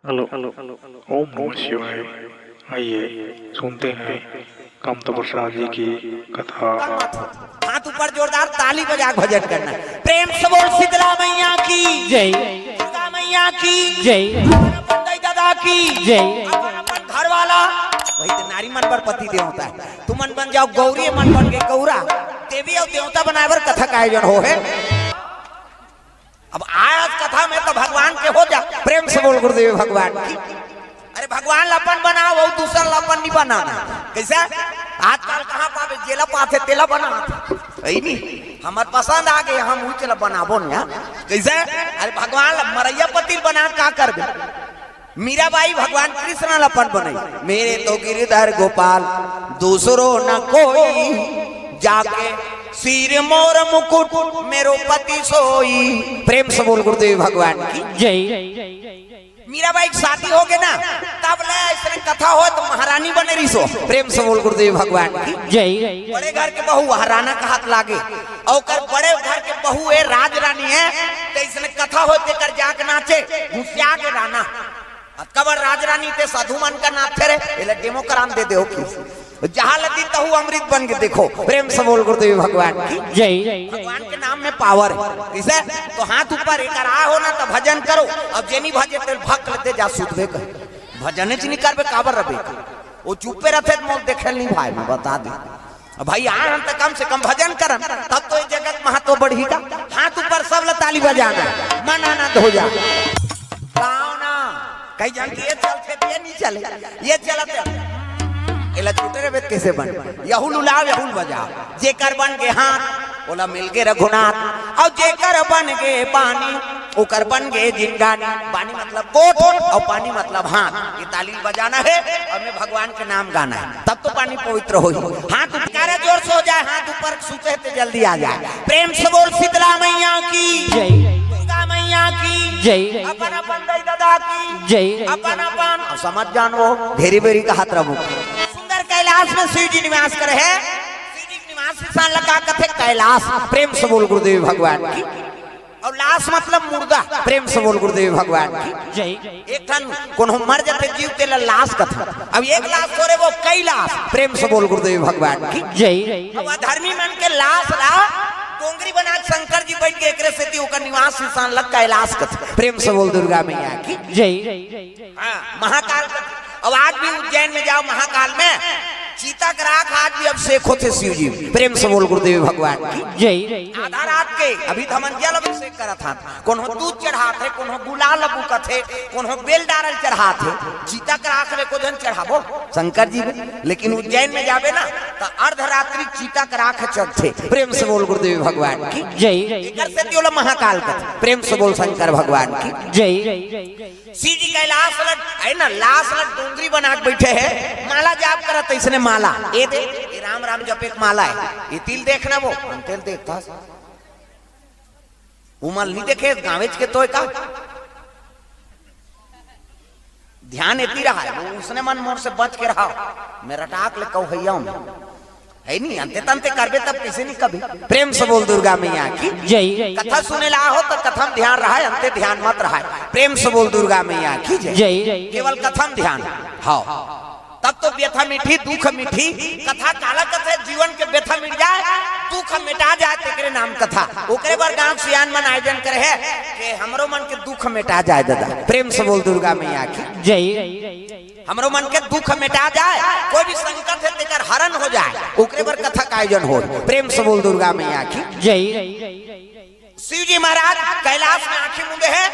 Hello hello ओम नमः शिवाय। आइए सुनते हैं कामता प्रसाद जी की कथा। हाथ ऊपर जोरदार ताली बजा भजन करना। प्रेम से बोल शीतला मैया की जय, दुर्गा मैया की जय, बंदई दादा की जय। अपन घर वाला वही तो नारी मन पर पति देवता है। तुम मन बन जाओ गौरी, मन बन के गौरा, देवी और देवता बनाए बर कथा का आयोजन हो है। अब आज कथा में तो भगवान के हो जा। प्रेम से बोल गुरुदेव भगवान की। अरे भगवान लपन बनाओ वो दूसरा लपन नहीं बनाना। कैसा आजकल कहाँ पावे जेला पाथे तेला बना नहीं हमार पसंद आ गए हम चला बनाबो ना कैसे। अरे भगवान मरैया पति बना का करबे। मीराबाई भगवान कृष्ण लपन बनाई। मेरे तो गिरधर गोपाल दूसरो न कोई, जाके सिर मोर मुकुट मेरो पति सोई। प्रेम से बोल गुरुदेव भगवान की जय। मीराबाई की शादी हो गए ना तब ले ऐसे कथा हो तो महारानी बने रही सो। प्रेम से बोल गुरुदेव भगवान की जय। बड़े घर के बहू हराना का हाथ लागे और कर बड़े घर के बहू है राज रानी है तो इसने कथा होते कर जाके नाचे घुसिया के राना कबर राज रानी ते साधु मन का नाचे रे इले डेमो कराम दे दे की जहां लगी तहु अमृत बन के देखो। प्रेम से बोल गुरुदेव भगवान की जय। भगवान के नाम में पावर है इसे तो हाथ ऊपर एक हो ना तो भजन करो। अब जेनी भजे तेल भक्त लेते जा सुतबे कर भजन नहीं करबे काबर रबे वो चुपे रहते मोल देखे नहीं भाई मैं बता दे भाई आए हम तो कम से कम भजन करन तब तो ये जगत महत्व बढ़ेगा। हाथ ऊपर सब ताली बजाना मन आनंद हो जा ना कई जन ये चलते ये नहीं चले ये चलते एला छूटे रे कैसे बन यहुल उलाव यहुल बजाओ जेकर बन के हाथ ओला मिल के रघुनाथ और जेकर बन के पानी ओकर बन गए जिंगानी। पानी मतलब कोट और पानी मतलब हाथ। ये ताली बजाना है और मैं भगवान के नाम गाना है तब तो पानी पवित्र हो। हाथ ऊपर जोर से हो जाए हाथ ऊपर सूते तो जल्दी आ जाए। प्रेम से बोल शीतला मैया की जय, दुर्गा मैया की जय, अपन अपन दई दादा की जय। अपन अपन समझ जानो घेरी बेरी का हाथ रखो। सुंदर कैलाश में शिव जी निवास करे है। शिव जी निवास स्थान लगा कथे कैलाश। प्रेम से बोल गुरुदेव भगवान की। और लाश मतलब मुर्दा। प्रेम से बोल गुरुदेव भगवान की जय। एक ठन कोनो मर जाते जीव तेला लाश कथा। अब एक लाश थोड़े वो कई लाश। प्रेम से बोल गुरुदेव भगवान की जय। अब अधर्मी मन के लाश ला डोंगरी बना शंकर जी बैठ के एकरे से ओकर निवास स्थान लग कैलाश कथा। प्रेम से बोल दुर्गा मैया की जय। हाँ महाकाल। अब आज भी उज्जैन में जाओ महाकाल में चीता का राख आज भी अभिषेक होते शिव जी। प्रेम से बोल गुरुदेव भगवान की जय। आधा रात के अभी धमन जल अभिषेक करा था। कौन हो दूध चढ़ाते है कौन हो गुलाल लबू कथे कौन हो बेल डारल चढ़ाते चीता का राख में को जन चढ़ाबो शंकर जी में। लेकिन उज्जैन में जाबे ना तो अर्धरात्रि चीता का राख चढ़ते। प्रेम से बोल गुरुदेव भगवान की जय। महाकाल का प्रेम से बोल शंकर भगवान की जय। शिव जी कैलाश है ना लाश डोंगरी बना के बैठे है माला जाप करत इसने माला ये दे ये राम राम जप एक माला है। ये तिल देखना वो तिल देखता उमल नहीं देखे गावेज के तो का ध्यान इतनी रहा है उसने मन मोर से बच के रहा मेरा टाक ले कहू हैया है नहीं अंते तंते करबे तब किसी नहीं कभी। प्रेम से बोल दुर्गा मैया की जय। कथा सुने ला हो तो कथम ध्यान रहा है अंते ध्यान मत रहा है। प्रेम से बोल दुर्गा मैया की जय। केवल कथम ध्यान हाँ तब तो व्यथा मीठी दुख मीठी कथा काला कथा जीवन के व्यथा मिट जाए दुख मिटा जाए तेरे नाम कथा ओकरे बार गांव सियान मन आयोजन करे है कि हमरो मन के दुख मिटा जाए दादा। प्रेम से बोल दुर्गा मैया की जय। हमरो मन के दुख मिटा जाए कोई भी संकट है तेकर हरण हो जाए ओकरे बार कथा का आयोजन हो। प्रेम से बोल दुर्गा मैया की जय। शिव जी महाराज कैलाश में आंखें मूंदे है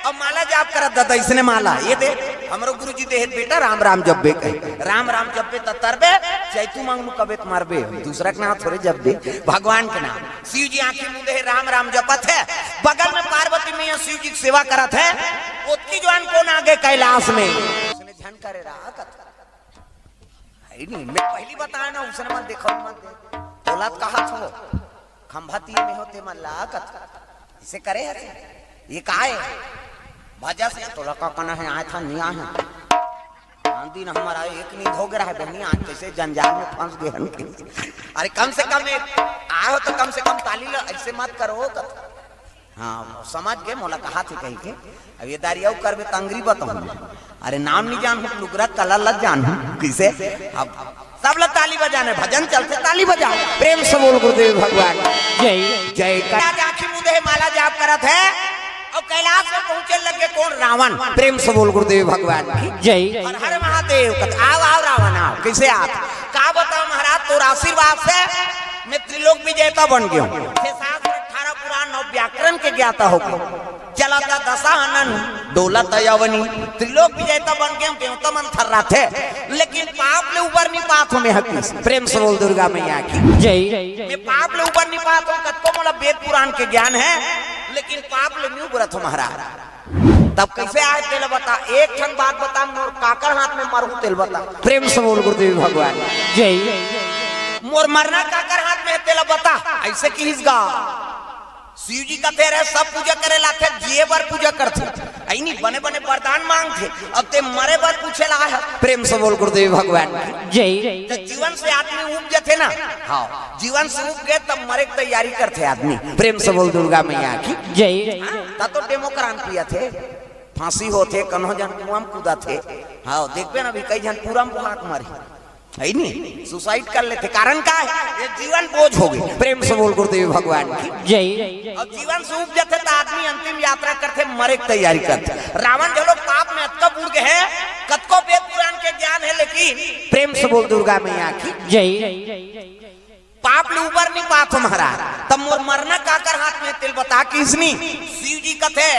और माला जाप कर दादा इसने माला ये दे हमरो गुरु जी दे बेटा राम राम जब्बे कहे राम राम जब्बे तरबे चैतू मांगू कबे मारबे दूसरा के नाम थोड़े जब्बे भगवान के नाम। शिव जी आंखें मूंदे है राम राम जपत है बगल में पार्वती मैया शिव जी की सेवा करत है। ओतकी जवान कौन आगे कैलाश में उसने ध्यान करे रहा है नहीं मैं पहली बताया ना उसने मन देखो मत दे औलाद कहा हो खंभा तीन में होते मन लागत इसे करे है ये का है भजा से तो लका कना है आया था नहीं आया दिन हमारा एक नींद हो गया है बहनी आज कैसे जंजाल में फंस गए। अरे कम से कम आए हो तो कम से कम ताली लो ऐसे मत करो हाँ समझ गए मोला कहा थे कहीं के अब ये दारिया करबे तंगरी बताऊं अरे नाम नहीं जान लुगरा कला लग जान किसे अब सब लोग ताली बजाने भजन चलते ताली बजाओ प्रेम से बोल गुरुदेव भगवान जय जय कर आखी मुदे माला जाप करत है और कैलाश में पहुंचे लगे कौन रावण प्रेम से बोल गुरुदेव भगवान जय हर हर महादेव आओ आओ रावण आओ कैसे आप का बताओ महाराज तोर आशीर्वाद से मैं त्रिलोक विजेता बन गया हूँ 18 पुराण नौ व्याकरण के ज्ञाता हो चला था दशानन दौलत यवनी त्रिलोक विजेता बन गए देवता मन थर्रा थे लेकिन पाप ले ऊपर नहीं पात हूँ मैं हकीस प्रेम से बोल दुर्गा मैया की जय मैं पाप ले ऊपर नहीं पात हूँ कत्तो मोला वेद पुराण के ज्ञान है लेकिन पाप ले नहीं उबरत हूँ महाराज तब कैसे आए तेल बता एक क्षण बात बता मोर काकर हाथ में मारू तेल बता प्रेम से बोल गुरुदेव भगवान जय मोर मरना काकर हाथ में तेल बता ऐसे की हिसगा शिव जी का तेरे सब पूजा करे लाते जिए बार पूजा करते ऐनी बने बने वरदान मांगते अब ते मरे बार पूछे ला है प्रेम से बोल गुरुदेव भगवान जय जीवन से आदमी उब जाते ना हाँ जीवन से उब गए तब मरे की तैयारी करते आदमी प्रेम से बोल दुर्गा मैया की जय ता तो डेमोक्रांत पिया थे फांसी होते कन्हो जन कुआं कूदा थे हाँ देखबे ना भी कई जन पूरा बुहाक मारे है नहीं सुसाइड कर लेते कारण का है ये जीवन बोझ हो गई प्रेम से बोल गुरुदेव भगवान की जय अब जीवन से उब जाते तो आदमी अंतिम यात्रा करते मरे की तैयारी करते रावण जो लोग पाप में अतका बुड़ गए हैं कतको वेद पुराण के ज्ञान है लेकिन प्रेम से बोल दुर्गा मैया की जय पाप ले ऊपर नहीं पात महाराज तब मोर मरना काकर हाथ में तिल बता किसनी शिव जी कथे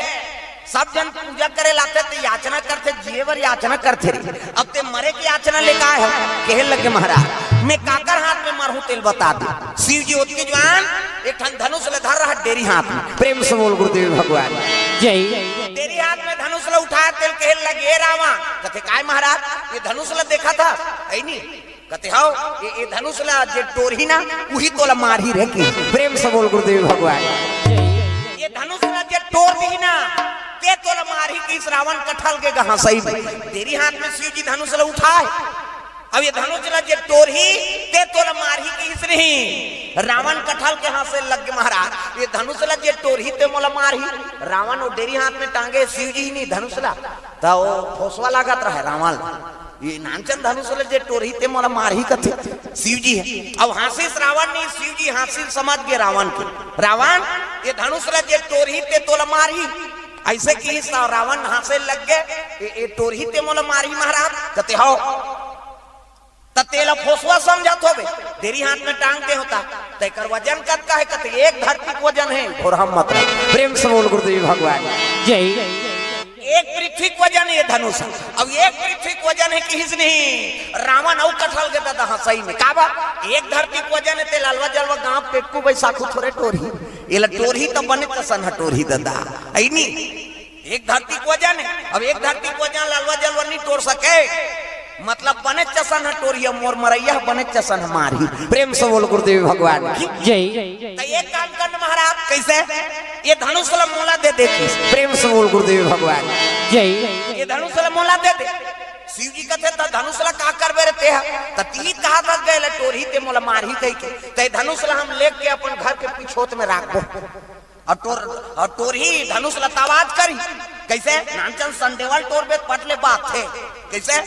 सब जन पूजा करे लाते थे याचना करते जिए बर याचना करते अब ते मरे की याचना लेकर आए हो कहे लगे महाराज मैं काकर हाथ में मरहूं तेल बता दू शिव जी उतके जवान एक ठन धनुष ले धर रहा डेरी हाथ में प्रेम से बोल गुरुदेव भगवान जय डेरी हाथ में धनुष ले उठाया तेल कहे लगे रावण कथे काय महाराज ये धनुष ले देखा था है नहीं कहते हो ये धनुष ला जे टोरही ना वही तोला मारही रे की प्रेम से बोल गुरुदेव भगवान ये धनुष ला जे टोर दी ना ते तोला मारही की इस रावण कठल के कहां सही तेरी हाथ में शिव जी धनुष ला उठाए अब ये धनुष ला जे टोरही ते तोला मारही की इस नहीं रावण कठल के हाथ से लग गए महाराज ये धनुष ला जे टोरही ते मोला मारही रावण वो डेरी हाथ में टांगे शिव जी नहीं धनुष ला तो वो फोसवा लागत रहे रावण ये नानचंद धनुष ले जे टोरही ते मोला मारही कथे शिव जी है अब हासिल रावण नहीं शिव जी हासिल समझ गए रावण के रावण ये धनुष ले जे टोरही ते तोला मारही ऐसे की रावण हासिल लग गए ये टोरही ते मोला मारही महाराज कहते हो तेला फोसवा समझत होबे तेरी हाथ में टांग के होता तेकर वजन कत का है कहते एक धरती को वजन है और हम मतलब प्रेम से बोल गुरुदेव भगवान जय एक पृथ्वी को वजन है धनुष अब एक पृथ्वी को वजन है किस नहीं रावण और कठल के दादा हाँ सही में का बात एक धरती को वजन है ते लालवा जलवा गांव पेटकू बैसाखू थोड़े टोरही ये टोरही तो बने तसन टोरही दादा आई नहीं एक धरती को वजन है अब एक धरती को वजन लालवा जलवा नहीं तोड़ सके मतलब बने चसन टोरिया मोर मरैया बने चसन मारी प्रेम से बोल गुरुदेव भगवान जय तो एक काम कर महाराज कैसे ये धनुष ला मोला दे दे प्रेम से बोल गुरुदेव भगवान जय ये धनुष ला मोला दे दे शिव जी कहते तो धनुष ला का करबे रे ते त तीत कहा तक गए टोरी ते मोला मारही कह के ते धनुष ला हम लेके अपन घर के पिछोत में राखबो और टोरी धनुष ला आवाज करी कैसे नानचंद संडेवाल टोर पे पटले बात थे कैसे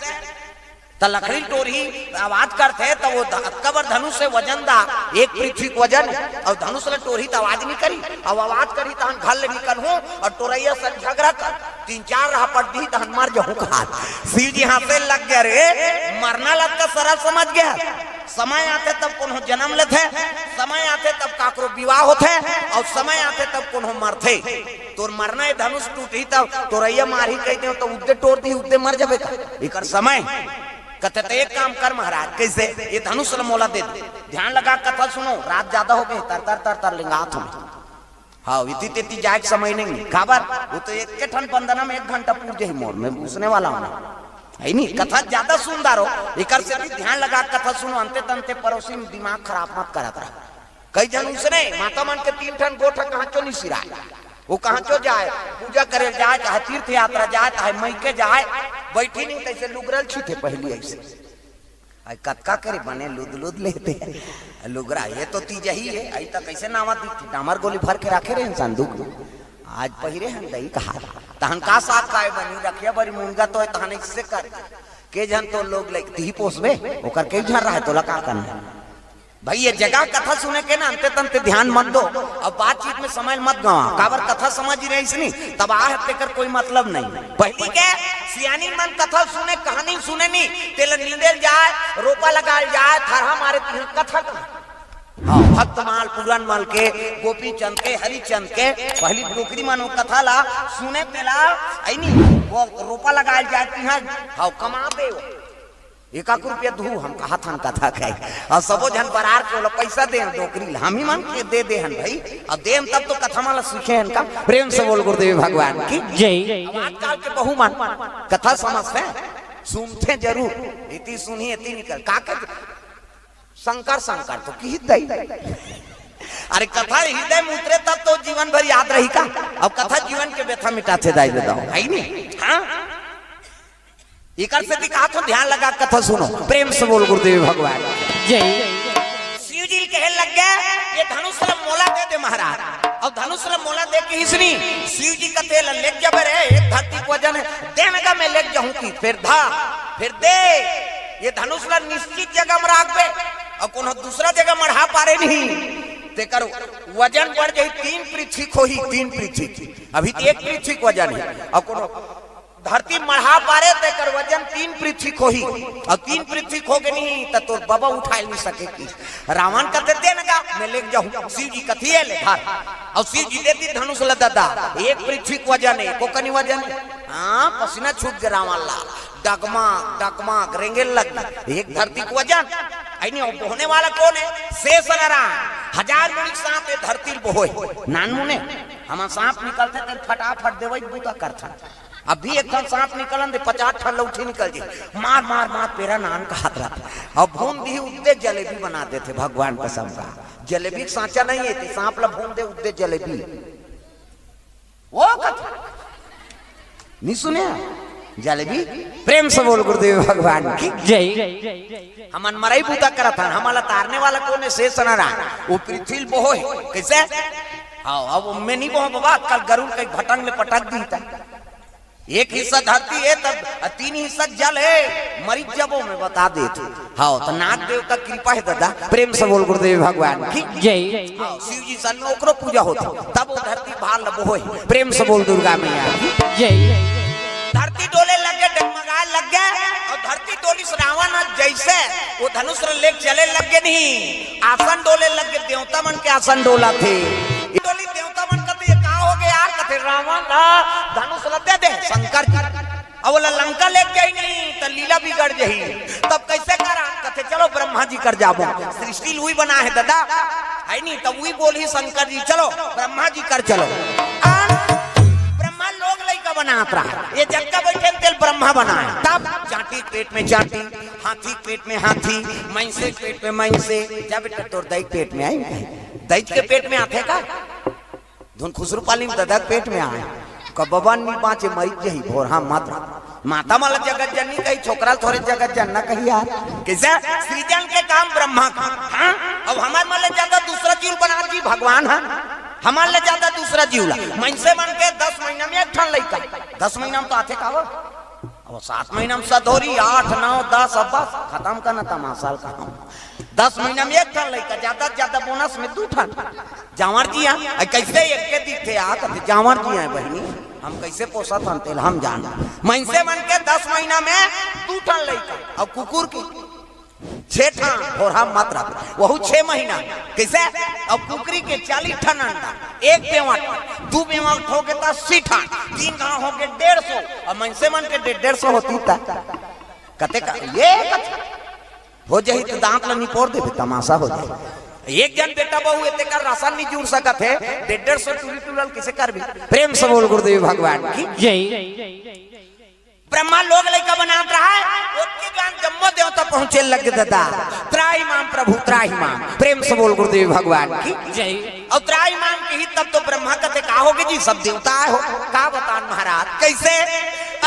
तो लकड़ी टोरी आवाज करते तो वो कबर धनुष से वजन दा एक पृथ्वी वजन और धनुष ले टोरी तो आवाज नहीं करी अब आवाज करी तो हम घर ले निकल हूँ और टोरैया से झगड़ा कर 3-4 रहा पड़ दी तो हम मर जाऊँ कहा शिव जी हाथ से लग गया रे मरना लग का सरल समझ गया समय आते तब कोनो जन्म लेते समय आते तब काकरो विवाह होते और समय आते तब कोनो मरते तोर मरना है धनुष टूटी तब टोरैया मारी कहते तो उद्दे तोड़ दी उद्दे मर जाबे एक समय कहते तो एक काम कर महाराज कैसे ये धनुष मोला दे ध्यान लगा कथा सुनो रात ज्यादा हो गई तर लिंगात हूँ हाँ इतनी तेती जाए समय नहीं खबर वो तो एक के ठन बंदना में 1 घंटा पूछ जाए मोर में पूछने वाला हूँ है नहीं कथा ज्यादा सुंदर हो एक से भी ध्यान लगा कथा सुनो अंते तंते पड़ोसी में दिमाग खराब मत करत रहा कई जन उसने माता मन के 3 ठन गोठा कहाँ चो नहीं सिराए वो कहाँ चो जाए पूजा करे जाए चाहे तीर्थ यात्रा जाए चाहे मई के जाए बैठी नहीं कैसे लुगरल छीते पहली ऐसे कतका करे बने लुद लेते लुगरा ये तो तीज ही है आई तक कैसे नावा दिखती डामर गोली भर के रखे रहे इंसान दुख आज पहिरे हम दही कहा तहन का साथ खाए बनी रखिया बड़ी मुंगा तो है तहन इससे कर के जन तो लोग लाइक ही पोसबे ओकर के झर रहा है तोला का करना भाई ये जगह कथा सुने के ना अंते तंते ध्यान मत दो अब बातचीत में समय मत गवा काबर कथा समझ ही रही नहीं तब आहते कर कोई मतलब नहीं पहली के सियानी मन कथा सुने कहानी सुने नहीं तेल नींदेल जाए रोपा लगाल जाए थरहा मारे कथा भक्त माल पुरान माल के गोपी चंद के हरिचंद के पहली ब्रोकरी मानो कथा ला सुने पेला आई नहीं वो रोपा लगाल जाए हाँ कमा दे एक रुपया धू हम कहा था कथा खाई और सबो जन बरार के पैसा दे डोकरी हम ही मन के दे हन भाई अब देम तब तो कथा माला सीखे हन का प्रेम से बोल गुरुदेव भगवान की जय। आजकल के बहु मन कथा समझते सुनते जरूर इति सुनी इति निकल का शंकर शंकर तो की दई अरे कथा हृदय मुतरे तब तो जीवन भर याद रही का अब कथा जीवन के व्यथा मिटाते दाई बताओ है नहीं हाँ इकर से दिखा तो ध्यान लगा कथा सुनो प्रेम से बोल गुरुदेव भगवान जय। शिव जी कहे लग गया ये धनुष मोला दे दे महाराज और धनुष मोला दे के हिसनी शिव जी का तेल लेग जब रे एक धरती को वजन देने का मैं लेग जाऊं की फिर दे ये धनुष निश्चित जगह में राख बे और कोनो दूसरा जगह मढ़ा पारे नहीं ते करो वजन बढ़ जाए 3 पृथ्वी खोही 3 पृथ्वी अभी 1 पृथ्वी वजन है और कोनो धरती मढ़ा पारे ते कर वजन 3 पृथ्वी खोही और 3 पृथ्वी खोगे नहीं तो तोर बाबा उठा नहीं सके की रावण का देते ना मैं ले जाऊं शिव जी कथी है ले घर और शिव जी देती धनुष ल दादा 1 पृथ्वी वजन है को कनी वजन हां पसीना छूट गया रावण ला डगमा रेंगेल लग एक धरती को वजन होने वाला कौन है शेष नारायण 1000 मुनि सांप ये धरती बोहे नान मुने हम सांप निकलते थे फटाफट देवई बूता करता अभी एक ठन सांप निकलन दे 50 ठन लौठी निकल जाए मार पेरा नान का हाथ रहा अब भून दी उद्दे जलेबी बना देते भगवान कसम का जलेबी सांचा नहीं है सांप ला भून दे उद्दे जलेबी वो कथा नहीं सुने जलेबी प्रेम से बोल गुरुदेव भगवान की जय। हमन मरई बूता करा था हमारा तारने वाला कौन है शेष नारायण वो पृथ्वी बोहो है कैसे हाँ अब मैं नहीं बोहो बाबा कल गरुड़ कहीं भटंग में पटक दी था एक हिस्सा धरती है तब 3 हिस्सा जल है मरीज जबो में बता दे हाँ तो नाग देव का कृपा है दादा प्रेम से बोल गुरुदेव भगवान की जय। शिव जी सन में ओकरो पूजा होता तब वो धरती बाहर लबो है प्रेम से बोल दुर्गा मैया जय। धरती डोले लग गए डगमगाए लग गए और धरती डोली से रावण जैसे वो धनुष ले चले लग गए नहीं आसन डोले लग गए देवता मन के आसन डोला थे डोली देवता मन का ये का हो गया यार कथे रावण धनुष दे दे शंकर जी अब लंका ले गई नहीं तो लीला बिगड़ गई तब कैसे करा कथे चलो ब्रह्मा जी कर जाबो सृष्टि लुई बना है दादा है नहीं तब वही बोली शंकर जी चलो ब्रह्मा जी कर चलो बनात रहा ये जग का बैठे तेल ब्रह्मा बनाए तब चाटी पेट में चाटी हाथी पेट में हाथी मैंसे पेट में मैंसे जा बेटा तोर दैत पेट में आई दैत के पेट में आते का धुन खुसरू पाली में दादा पेट में आए कबबन नहीं बाँचे मरीज जही भोर हाँ माता माला जगत जननी कही छोकरा थोड़े जगत जनना कही यार कैसे सृजन के काम ब्रह्मा का हाँ अब हमारे माले ज्यादा दूसरा जीव बना जी भगवान है हमारे लिए ज्यादा दूसरा जीवला मनसे मन के 10 महीना में एक ठन लइका 10 महीना में तो आते का अब 7 महीना में सधोरी 8 9 10 अब बस खत्म करना तमाशाल का 10 महीना में एक ठन लइका ज्यादा बोनस में 2 ठन जावर जी हैं कैसे एक के दिखे आ कहते जावर जी हैं बहनी हम कैसे पोसा था तेल हम जान मनसे मन के 10 महीना में 2 ठन लइका अब कुकुर की 6 ठन और हम मात्रा वहु 6 महीना कैसे अब कुकरी के 40 ठन अंडा 1 बेवा 2 बेवा हो के 80 ठन 3 गांव हो के 150 और मनसे मन के 150 होती था कते का ये हो जाही तो दांत ला निपोर दे तमाशा हो जाए एक जन बेटा बहू एते कर राशन नहीं जुड़ सकत है 150 टूरी टूरल किसे कर भी प्रेम से बोल गुरुदेव भगवान की जय। ब्रह्मा लोग लड़का बनात रहा है उसके ज्ञान जम्मो देवता पहुंचे लग दादा त्राही माम प्रभु त्राही माम प्रेम से बोल गुरुदेव भगवान की जय। और त्राही माम की ही तब तो ब्रह्मा कहते का होगे जी सब देवता हो का बतान महाराज कैसे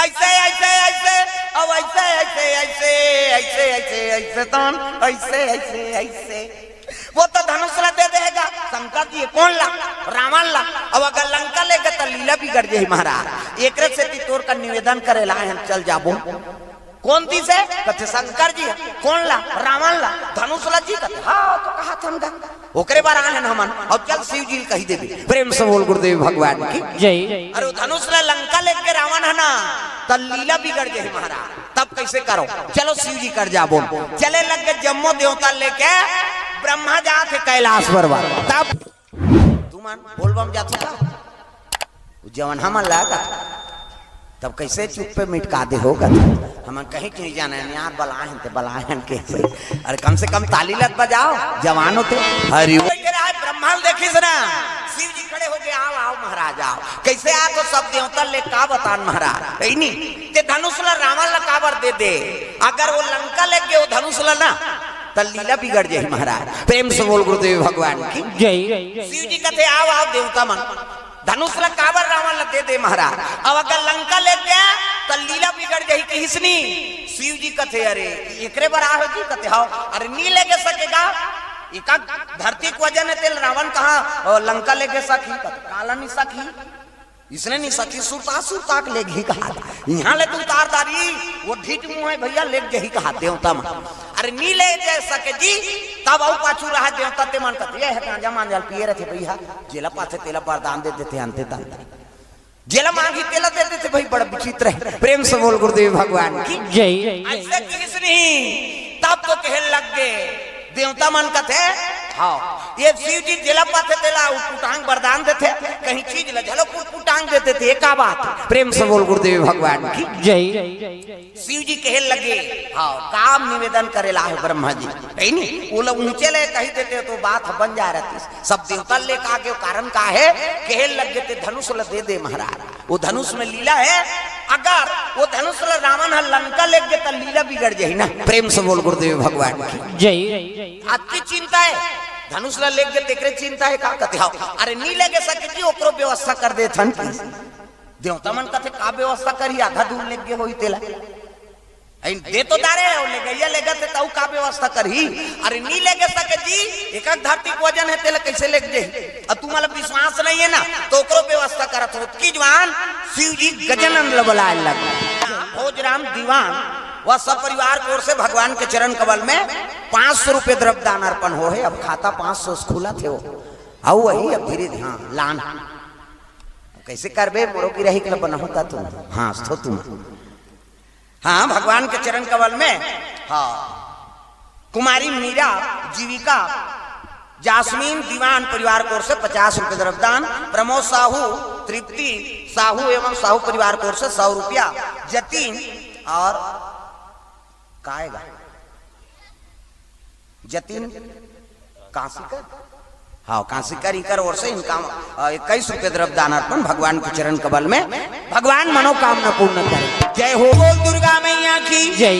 ऐसे ऐसे ऐसे अब ऐसे ऐसे ऐसे ऐसे ऐसे ऐसे तन ऐसे ऐसे ऐसे वो तो धनुष दे देगा शंकर जी कौन ला रावण ला। अब अगर लंका लेके तो लीला बिगड़ जाई महाराज। एक से तोर का निवेदन करेला हम चल जाबो। कौन थी से कथे शंकर जी कौन ला रावण ला धनुष ला जी कथे हाँ तो कहा था गंगा ओकरे बार आन हमन और चल शिव जी कही देवी प्रेम से बोल गुरुदेव भगवान की जय। अरे धनुष ला लंका लेके रावण है ना तब लीला बिगड़ गई महाराज। तब कैसे करो चलो शिव जी कर जाबो। चले लग गए जम्मो देवता लेके ब्रह्मा जाते कैलाश परवा। तब तू मान बोलबम जाता था जवन हम लगा तब कैसे चुप पे मिटका दे होगा। हम कहीं नहीं जाना है यार बलाहन के अरे कम से कम ताली लग बजाओ जवान होते हरि ब्रह्मांड देखिस ना शिव जी खड़े हो गए आओ आओ महाराज आओ। कैसे आ तो सब देवता ले का बतान महाराज नहीं ते धनुष ला रावण ला काबर दे अगर वो लंका लेके वो धनुष ला ना तो लीला बिगड़ जाए महाराज। प्रेम से बोल गुरुदेव भगवान की जय। शिव जी कहते आओ आओ देवता मन धनुष ला काबर रावण ला दे महाराज। अब अगर लंका ले गया तो लीला बिगड़ जाही किसनी। शिव जी कथे अरे एकरे बरा हो जी कथे हां अरे नी लेके सकेगा एका धरती को वजन तेल रावण कहा लंका लेके सकी काला नहीं सकी इसने नहीं सकी सुरता ले घी कहा यहां ले तू तारदारी वो ढीठ मुंह है भैया ले जही कहा देवता मन अरे नी ले जा सके जी। तब आउ पाछू रहा देवता ते मन कहते है गांजा मान जाल पिए रहे भैया जेला पाथे तेला वरदान दे देते अंते तक जेला मांगी तेला दे देते भाई बड़ा विचित्र है। प्रेम से बोल गुरुदेव भगवान की जय। ऐसे किस नहीं तब तो कहे लग गए देवता मन कहते हाँ ये शिव जी जेला पाथे तेला पुटांग वरदान देते कहीं चीज ल झलो पुटांग देते थे का बात। प्रेम से बोल गुरुदेव भगवान की जय। शिव जी कहे लगे हाँ काम निवेदन करेला है ब्रह्मा जी नहीं वो लोग ऊंचे ले कही देते तो बात बन जा रही सब देवता ले कहा के कारण का है कहे लगे थे धनुष ल दे महाराज। वो धनुष में लीला है अगर वो धनुष ल रावण है लंका ले गए तो लीला बिगड़ जाए ना। प्रेम से बोल गुरुदेव भगवान की जय। आपकी चिंता है धनुष ला लेके तेकरे चिंता है का कहते हां अरे नी लेके सके जी ओकरो व्यवस्था कर दे थन देवता मन कहते का व्यवस्था करी आधा दूर लेके होई तेला दे तो दारे ले गैया लेगा ते ताऊ का व्यवस्था करही अरे नी लेके सके जी एक धरती को वजन है तेला कैसे लेके जाई अब तू मतलब विश्वास नहीं है ना तो ओकरो व्यवस्था करत हो की जवान शिव जी गजानन लबलाए लग भोजराम दीवान वह सब परिवार की ओर से भगवान के चरण कमल में 500 रुपए द्रव्य दान अर्पण हो है। अब खाता 500 खुला थे वो आओ वही अब धीरे हाँ लान कैसे करबे मोरो की रही के बनाऊंगा तुम हाँ तो तुम हाँ भगवान के चरण कमल में हाँ कुमारी मीरा जीविका जास्मीन दीवान परिवार की ओर से 50 रुपए द्रव्य दान प्रमोद साहू तृप्ति साहू एवं साहू परिवार की ओर से 100 रुपया जतीन और काएगा जतीन कांसीकर हाँ कांसीकर इकर ओर से इनका 21 रुपए द्रव्य दान अर्पण भगवान के चरण कमल में भगवान मनोकामना पूर्ण करे। जय हो बोल दुर्गा मैया की जय।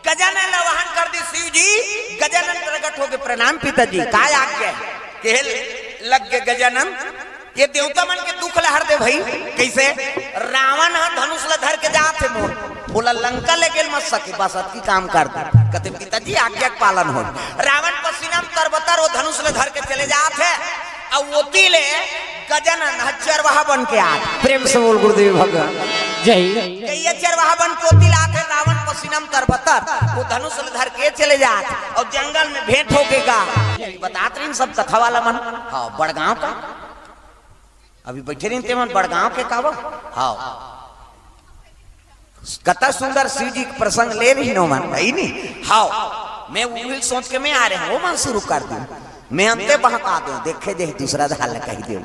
गजानन आवाहन कर दी शिव जी गजानन प्रकट हो गए प्रणाम पिताजी काय आज्ञा केहल लग गए गजानन ये देवता मन के दुख लहर दे भाई कैसे रावण धनुष ला धर के जाते मोर बोला लंका ले गेल मत सके बस अति काम कर दे कहते पिताजी आज्ञा का पालन हो। रावण पसीनाम तरबतर वो धनुष ले धर के चले जाते और वो ले गजानन चरवाहा बन के आ। प्रेम से बोल गुरुदेव भगवान जय। ये चरवाहा बन के लाते रावण पसीनाम तरबतर वो धनुष ले धर के चले जाते और जंगल में भेंट हो के गा बताते रही सब कथा वाला मन हाँ बड़गांव का अभी बैठे नहीं थे मन बड़गांव के कावा हाँ कथा सुंदर शिव जी प्रसंग ले रही नो मन भाई नहीं हाँ मैं वो सोच के मैं आ रहे हैं वो मन शुरू कर दूं मैं अंते बहका दूं देखे दे दूसरा धाल कही दे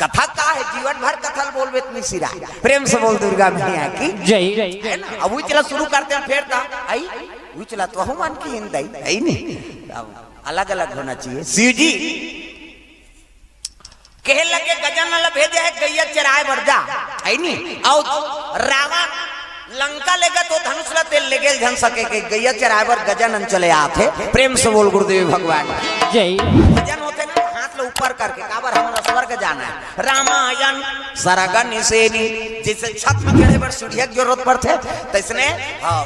कथा का है जीवन भर कथा बोलबे इतनी सिरा। प्रेम से बोल दुर्गा मैया की जय। अब वो चला शुरू करते हैं फिर था आई वो चला तो हम मन की हिंदी है नहीं अलग अलग होना चाहिए। शिव जी कहे लगे गजानन भेजे है गैया चराए बरजा है नहीं और रावण लंका लेगा तो धनुष ला तेल ले गेल झन सके के गैया चरावर गजानन चले आते। प्रेम से बोल गुरुदेव भगवान जय। भजन होते ना हाथ लो ऊपर करके काबर हमरा स्वर्ग जाना है रामायण सरगन सेनी जैसे छत में चढ़े पर सीढ़िया की जरूरत पड़ते तैसने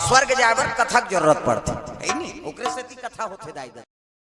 स्वर्ग जाए पर कथा की जरूरत पड़ती है नहीं ओकरे से कथा होते दाई